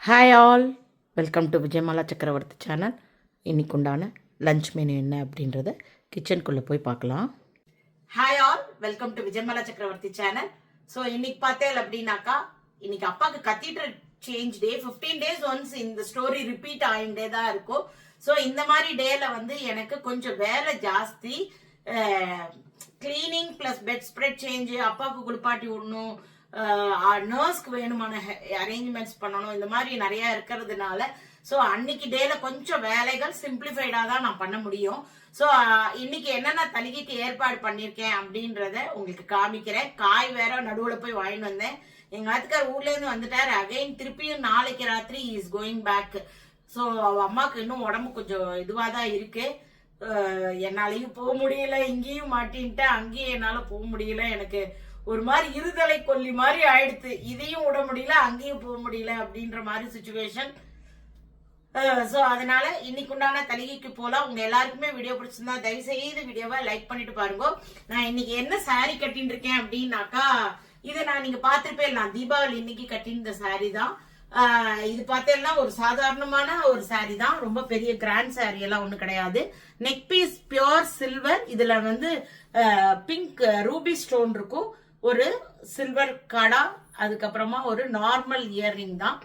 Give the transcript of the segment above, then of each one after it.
Hi all, welcome to Vijayamala சக்கரவர்த்தி channel. இன்னைக்கு உண்டான லஞ்ச் மெனு என்ன அப்படின்றத கிச்சனுக்குள்ளே போய் பார்க்கலாம். Hi all, welcome to Vijayamala சக்கரவர்த்தி சேனல். ஸோ இன்னைக்கு பார்த்தேன் அப்படின்னாக்கா, இன்னைக்கு அப்பாவுக்கு கத்தீட்ரல் சேஞ்ச் டே. 15 days ஒன்ஸ் இந்த ஸ்டோரி ரிப்பீட் ஆகிட்டே தான் இருக்கும். ஸோ இந்த மாதிரி டேல வந்து எனக்கு கொஞ்சம் வேலை ஜாஸ்தி. Cleaning plus bedspread change, அப்பாவுக்கு குளிப்பாட்டி விடணும், நர்ஸ்க்கு வேணுமான அரேஞ்ச்மெண்ட்ஸ் பண்ணணும், இந்த மாதிரி நிறைய இருக்கிறதுனால ஸோ அன்னைக்கு டேல கொஞ்சம் வேலைகள் சிம்பிளிஃபைடாக தான் நான் பண்ண முடியும். ஸோ இன்னைக்கு என்னென்ன தலிகைக்கு ஏற்பாடு பண்ணியிருக்கேன் அப்படின்றத உங்களுக்கு காமிக்கிறேன். காய் வேற நடுவில் போய் வாங்கிட்டு வந்தேன். எங்க ஆத்துக்கார் ஊர்ல இருந்து வந்துட்டாரு. அகைன் திருப்பியும் நாளைக்கு ராத்திரி இஸ் கோயிங் பேக். ஸோ அம்மாவுக்கு இன்னும் உடம்பு கொஞ்சம் இதுவாக தான் இருக்கு. என்னாலையும் போக முடியல, இங்கேயும் மாட்டின்ட்டு அங்கேயும் என்னால போக முடியல. எனக்கு ஒரு மாதிரி இருதலை கொல்லி மாதிரி ஆயிடுத்து. இதையும் விட முடியல, அங்கேயும் போக முடியல அப்படின்ற மாதிரி சுச்சுவேஷன். ஸோ அதனால இன்னைக்கு உண்டான தலிகைக்கு போலாம். உங்க எல்லாருக்குமே வீடியோ பிடிச்சிருந்தா தயவு செய்து வீடியோவை லைக் பண்ணிட்டு பாருங்க. நான் இன்னைக்கு என்ன சாரி கட்டின்னு இருக்கேன் அப்படின்னாக்கா, இதை நீங்க பார்த்திருப்பேன். நான் தீபாவளி இன்னைக்கு கட்டின சாரி தான். இது பார்த்தேன்னா ஒரு சாதாரணமான ஒரு சாரி தான், ரொம்ப பெரிய கிராண்ட் சாரி எல்லாம் ஒண்ணு கிடையாது. Neck piece pure silver. இதுல வந்து பிங்க் ரூபி ஸ்டோன் இருக்கும், ஒரு சில்வர் காடா, அதுக்கப்புறமா ஒரு நார்மல் இயர்ரிங் தான்.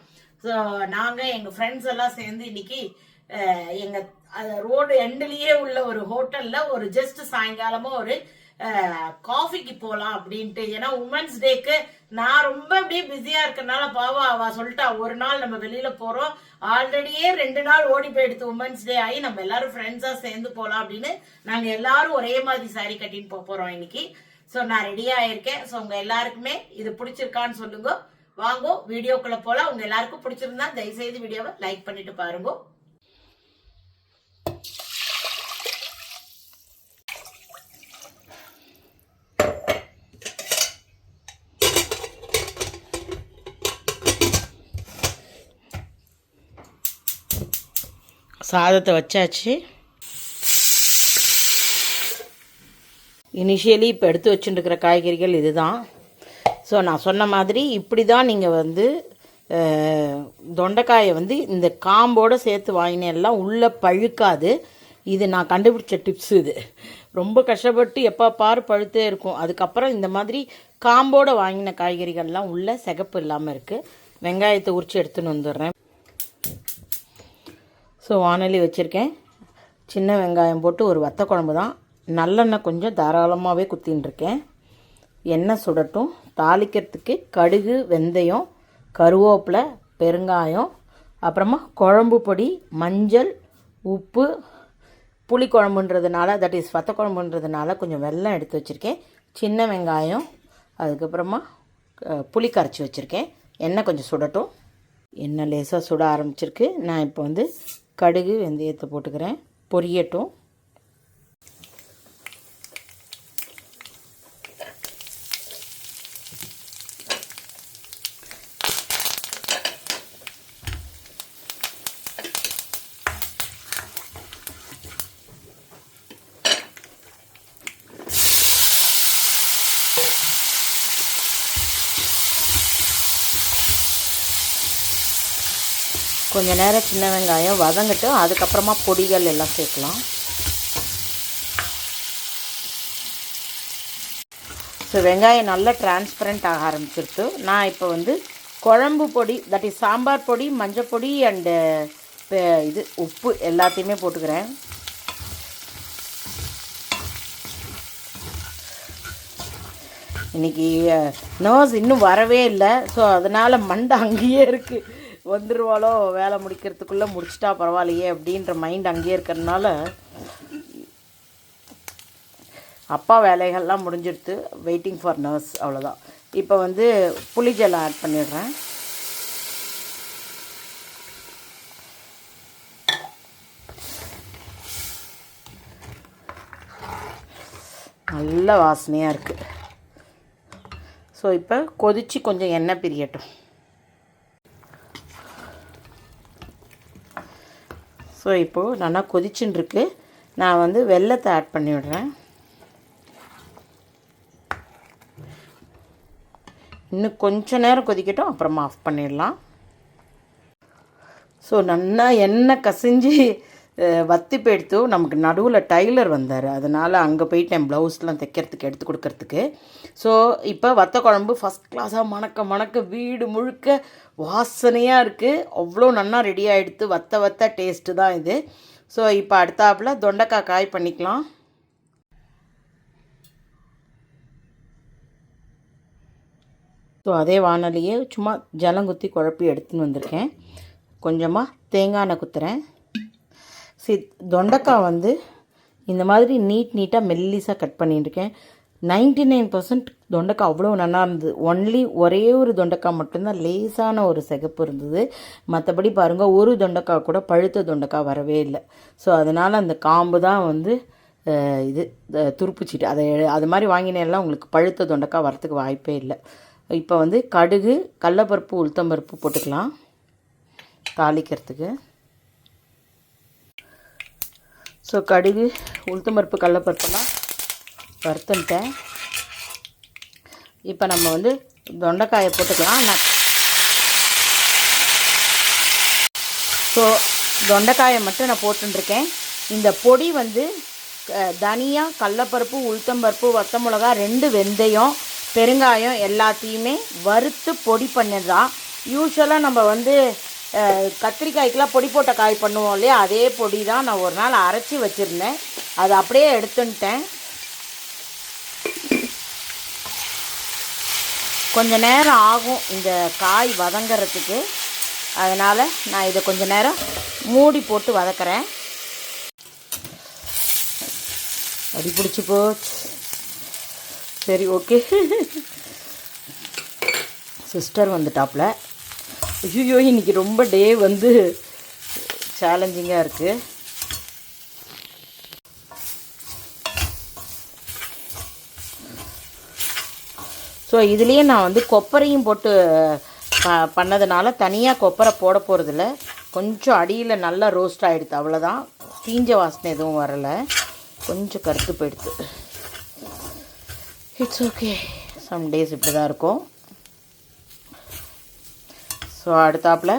ஸோ நாங்க எங்க ஃப்ரெண்ட்ஸ் எல்லாம் சேர்ந்து இன்னைக்கு எங்க ரோடு எண்ட்லயே உள்ள ஒரு ஹோட்டல்ல ஒரு ஜஸ்ட் சாயங்காலமா ஒரு காஃபிக்கு போலாம் அப்படின்ட்டு. ஏன்னா உமன்ஸ் டேக்கு நான் ரொம்ப அப்படியே பிஸியா இருக்கனால பாவா அவ சொல்லிட்டா, ஒரு நாள் நம்ம வெளியில போறோம், ஆல்ரெடியே 2 நாள் ஓடி போயிடுது உமன்ஸ் டே ஆகி, நம்ம எல்லாரும் ஃப்ரெண்ட்ஸா சேர்ந்து போலாம் அப்படின்னு நாங்க எல்லாரும் ஒரே மாதிரி சாரி கட்டின்னு போறோம் இன்னைக்கு. ஸோ நான் ரெடியா இருக்கேன். ஸோ உங்க எல்லாருக்குமே இது பிடிச்சிருக்கான்னு சொல்லுங்க. வாங்க வீடியோக்குள்ள போலாம். உங்க எல்லாருக்கும் பிடிச்சிருந்தா தயவுசெய்து வீடியோவை லைக் பண்ணிட்டு பாருங்க. சாதத்தை வச்சாச்சு. இனிஷியலி இப்போ எடுத்து வச்சுட்டுருக்கிற காய்கறிகள் இதுதான். ஸோ நான் சொன்ன மாதிரி இப்படி தான் நீங்கள் வந்து தொண்டைக்காயை வந்து இந்த காம்போடு சேர்த்து வாங்கினெல்லாம் உள்ளே பழுக்காது. இது நான் கண்டுபிடிச்ச டிப்ஸ். இது ரொம்ப கஷ்டப்பட்டு எப்போ பாரு பழுத்தே இருக்கும். அதுக்கப்புறம் இந்த மாதிரி காம்போடு வாங்கின காய்கறிகள்லாம் உள்ளே சிகப்பு இல்லாமல் இருக்குது. வெங்காயத்தை உரித்து எடுத்துன்னு வந்துடுறேன். ஸோ வானொலி வச்சுருக்கேன். சின்ன வெங்காயம் போட்டு ஒரு வத்த குழம்பு தான். நல்லெண்ணெய் கொஞ்சம் தாராளமாகவே குத்தின்னு இருக்கேன். எண்ணெய் சுடட்டும். தாளிக்கிறதுக்கு கடுகு, வெந்தயம், கருவேப்பிலை, பெருங்காயம், அப்புறமா குழம்பு பொடி, மஞ்சள், உப்பு. புளி குழம்புன்றதுனால, தட் இஸ் வத்த குழம்புன்றதுனால கொஞ்சம் வெல்லம் எடுத்து வச்சுருக்கேன். சின்ன வெங்காயம், அதுக்கப்புறமா புளி கரைச்சி வச்சுருக்கேன். எண்ணெய் கொஞ்சம் சுடட்டும். எண்ணெய் லேசாக சுட ஆரம்பிச்சிருக்கு. நான் இப்போ வந்து கடுகு, வெந்தயத்தை போட்டுக்கிறேன். பொரியட்டும். கொஞ்சம் நேரம் சின்ன வெங்காயம் வதங்கிட்டு அதுக்கப்புறமா பொடிகள் எல்லாம் சேர்க்கலாம். ஸோ வெங்காயம் நல்லா டிரான்ஸ்பரண்ட் ஆக ஆரம்பிச்சிருச்சு. நான் இப்போ வந்து குழம்பு பொடி, தட் இஸ் சாம்பார் பொடி, மஞ்சள் பொடி அண்டு இது உப்பு எல்லாத்தையுமே போட்டுக்கிறேன். இன்றைக்கி நர்ஸ் இன்னும் வரவே இல்லை. ஸோ அதனால் மண்டை அங்கேயே இருக்குது. வந்துடுவாளோ, வேலை முடிக்கிறதுக்குள்ளே முடிச்சிட்டா பரவாயில்லையே அப்படின்ற மைண்ட் அங்கேயே இருக்கிறதுனால அப்பா வேலைகள்லாம் முடிஞ்சிடுது. வெயிட்டிங் ஃபார் நர்ஸ், அவ்வளோதான். இப்போ வந்து புளிஜலம் ஆட் பண்ணிடுறேன். நல்ல வாசனையாக இருக்குது. ஸோ இப்போ கொதித்து கொஞ்சம் எண்ணெய் பிரியட்டும். ஸோ இப்போது நல்லா கொதிச்சுன்னு இருக்கு. நான் வந்து வெல்லத்தை ஆட் பண்ணி விடுறேன். இன்னும் கொஞ்ச நேரம் கொதிக்கட்டும், அப்புறமா ஆஃப் பண்ணிடலாம். ஸோ நல்லா எண்ணெய் கசிஞ்சு வத்தி போயிடுத்து. நமக்கு நடுவில் டைலர் வந்தார், அதனால் அங்கே போயிட்டேன் ப்ளவுஸ்லாம் தைக்கிறதுக்கு எடுத்து கொடுக்கறதுக்கு. ஸோ இப்போ வத்த குழம்பு ஃபஸ்ட் கிளாஸாக மணக்க வீடு முழுக்க வாசனையாக இருக்குது. அவ்வளோ நல்லா ரெடி ஆகிடுத்து. வத்த டேஸ்ட்டு தான் இது. ஸோ இப்போ அடுத்தாப்பில் தொண்டைக்காய் காய் பண்ணிக்கலாம். ஸோ அதே வானலியே சும்மா ஜலங்குத்தி குழப்பி எடுத்துன்னு வந்திருக்கேன். கொஞ்சமாக தேங்காய் எண்ணெய் குத்துறேன். தொண்டைக்காய் இந்த மாதிரி நீட்டாக மெல்லிஸாக கட் பண்ணிட்டுருக்கேன். 99% தொண்டைக்காய் அவ்வளோ நல்லா இருந்தது. ஒரே ஒரு தொண்டைக்காய் மட்டும்தான் லேசான ஒரு சிகப்பு இருந்தது. மற்றபடி பாருங்கள், ஒரு தொண்டைக்காய் கூட பழுத்த தொண்டைக்காய் வரவே இல்லை. ஸோ அதனால் அந்த காம்பு தான் இது துருப்புச்சிட்டு அது மாதிரி வாங்கினேல்லாம் உங்களுக்கு பழுத்த தொண்டைக்காய் வரத்துக்கு வாய்ப்பே இல்லை. இப்போ கடுகு, கடலைப்பருப்பு, உளுத்தம்பருப்பு போட்டுக்கலாம் தாளிக்கிறதுக்கு. ஸோ கடுகு, உளுத்தம்பருப்பு, கடலைப்பருப்பெல்லாம் வறுத்துட்டேன். இப்போ நம்ம தொண்டைக்காயை போட்டுக்கலாம். ஸோ தொண்டைக்காயை மட்டும் நான் போட்டுருக்கேன். இந்த பொடி தனியா, கடலைப்பருப்பு, உளுத்தம்பருப்பு, வத்த மிளகா, 2 வெந்தயம், பெருங்காயம் எல்லாத்தையுமே வறுத்து பொடி பண்ணதான். யூஸ்வலாக நம்ம கத்திரிக்காய்க்கெலாம் பொடி போட்ட காய் பண்ணுவோம் இல்லையா, அதே பொடி தான் நான் ஒரு நாள் அரைச்சி வச்சுருந்தேன். அதை அப்படியே எடுத்துட்டேன். கொஞ்சம் நேரம் ஆகும் இந்த காய் வதங்கிறதுக்கு. அதனால் நான் இதை கொஞ்சம் நேரம் மூடி போட்டு வதக்கிறேன். அடி பிடிச்சி போச்சு. சரி, ஓகே. சிஸ்டர் வந்துட்டாப்புல. ஐயோ, இன்றைக்கி ரொம்ப டே சேலஞ்சிங்காக இருக்குது. ஸோ இதுலேயே நான் கொப்பரையும் போட்டு பண்ணதுனால தனியாக கொப்பரை போட போகிறதில்ல. கொஞ்சம் அடியில் நல்லா ரோஸ்ட் ஆகிடுது, அவ்வளோதான். தீஞ்ச வாசனை எதுவும் வரலை. கொஞ்சம் கருத்து போயிடுது. இட்ஸ் ஓகே, சம் டேஸ் இப்படி தான் இருக்கும். ஸோ அடுத்தாப்பில்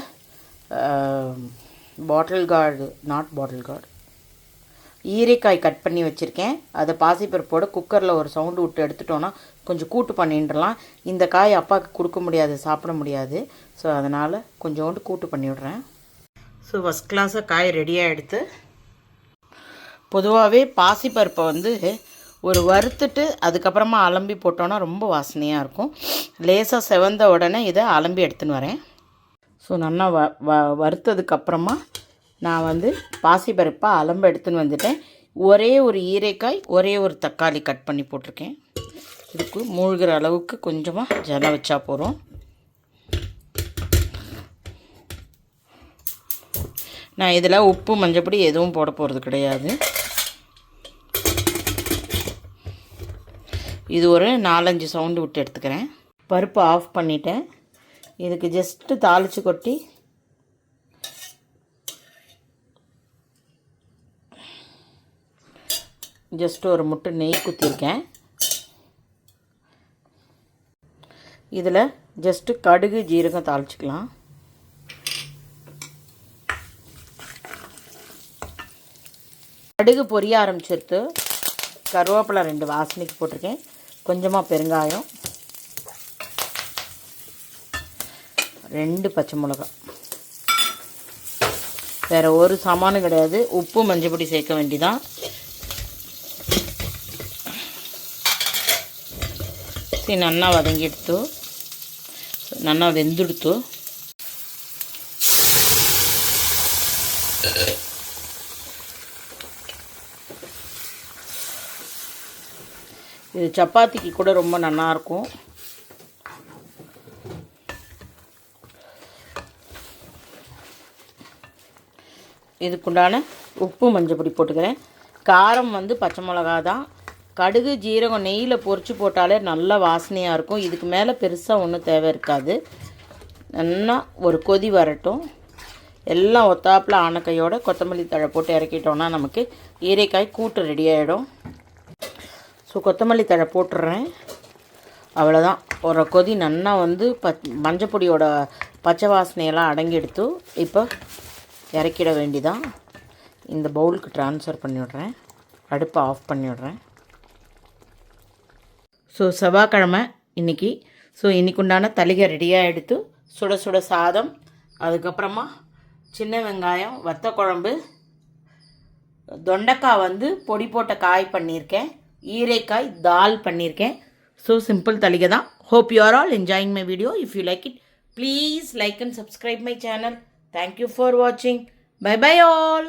நாட் பாட்டில் கார்டு ஈரைக்காய் கட் பண்ணி வச்சுருக்கேன். அதை பாசிப்பருப்போட குக்கரில் ஒரு சவுண்டு விட்டு எடுத்துட்டோன்னா கொஞ்சம் கூட்டு பண்ணிடலாம். இந்த காய் அப்பாவுக்கு கொடுக்க முடியாது, சாப்பிட முடியாது. ஸோ அதனால் கொஞ்சோண்டு கூட்டு பண்ணி விட்றேன். ஸோ ஃபஸ்ட் கிளாஸாக காய் ரெடியாக எடுத்து, பொதுவாகவே பாசிப்பருப்பை ஒரு வறுத்துட்டு அதுக்கப்புறமா அலம்பி போட்டோன்னா ரொம்ப வாசனையாக இருக்கும். லேசாக செவந்த உடனே இதை அலம்பி எடுத்துன்னு வரேன். ஸோ நல்லா வறுத்ததுக்கப்புறமா நான் பாசிப்பருப்பை அலம்பு எடுத்துன்னு வந்துட்டேன். ஒரே ஒரு ஈரைக்காய், ஒரே ஒரு தக்காளி கட் பண்ணி போட்டிருக்கேன். இதுக்கு மூழ்கிற அளவுக்கு கொஞ்சமாக ஜலம் வச்சா போகிறோம். நான் இதில் உப்பு, மஞ்சப்பொடி எதுவும் போட போகிறது கிடையாது. இது ஒரு 4-5 சவுண்டு விட்டு எடுத்துக்கிறேன். பருப்பு ஆஃப் பண்ணிட்டேன். இதுக்கு ஜஸ்ட்டு தாளித்து கொட்டி ஜஸ்ட்டு ஒரு முட்டை நெய் குத்திருக்கேன். இதில் ஜஸ்ட்டு கடுகு, ஜீரகம் தாளிச்சிக்கலாம். கடுகு பொரிய ஆரம்பிச்சிருத்து. கருவேப்பிலை 2 வாசனைக்கு போட்டிருக்கேன். கொஞ்சமாக பெருங்காயம், 2 பச்சை மிளகாய். வேறு ஒரு சாமானும் கிடையாது. உப்பு, மஞ்சப்பொடி சேர்க்க வேண்டிதான். சரி, நல்லா வதங்கிடுத்து, நல்லா வெந்துடுத்து. இது சப்பாத்திக்கு கூட ரொம்ப நல்லாயிருக்கும். இதுக்குண்டான உப்பு, மஞ்சப்பொடி போட்டுக்கிறேன். காரம் பச்சை மிளகா தான். கடுகு, ஜீரகம் நெய்யில் பொரிச்சு போட்டாலே நல்ல வாசனையாக இருக்கும். இதுக்கு மேலே பெருசாக ஒன்றும் தேவை இருக்காது. நல்லா ஒரு கொதி வரட்டும். எல்லாம் ஒத்தாப்பில் ஆனக்கையோட கொத்தமல்லி தழை போட்டு இறக்கிட்டோன்னா நமக்கு ஈரைக்காய் கூட்டு ரெடி ஆகிடும். ஸோ கொத்தமல்லி தழை போட்டுடுறேன். அவ்வளோதான். ஒரு கொதி நல்லா மஞ்சப்பொடியோட பச்சை வாசனையெல்லாம் அடங்கி எடுத்து இப்போ இறக்கிட வேண்டிதான். இந்த பவுலுக்கு ட்ரான்ஸ்ஃபர் பண்ணிவிடுறேன். அடுப்பை ஆஃப் பண்ணிவிடுறேன். ஸோ செவ்வாய்க்கிழமை இன்றைக்கி. ஸோ இன்றைக்கு உண்டான தளிகை ரெடியாக எடுத்து சுட சுட சாதம், அதுக்கப்புறமா சின்ன வெங்காயம், வத்த குழம்பு, தொண்டைக்காய் பொடி போட்ட காய் பண்ணியிருக்கேன், ஈரைக்காய் தால் பண்ணியிருக்கேன். ஸோ சிம்பிள் தளிகை தான். Hope you are all enjoying my video. If you like it, please like and subscribe my channel. Thank you for watching. Bye bye all.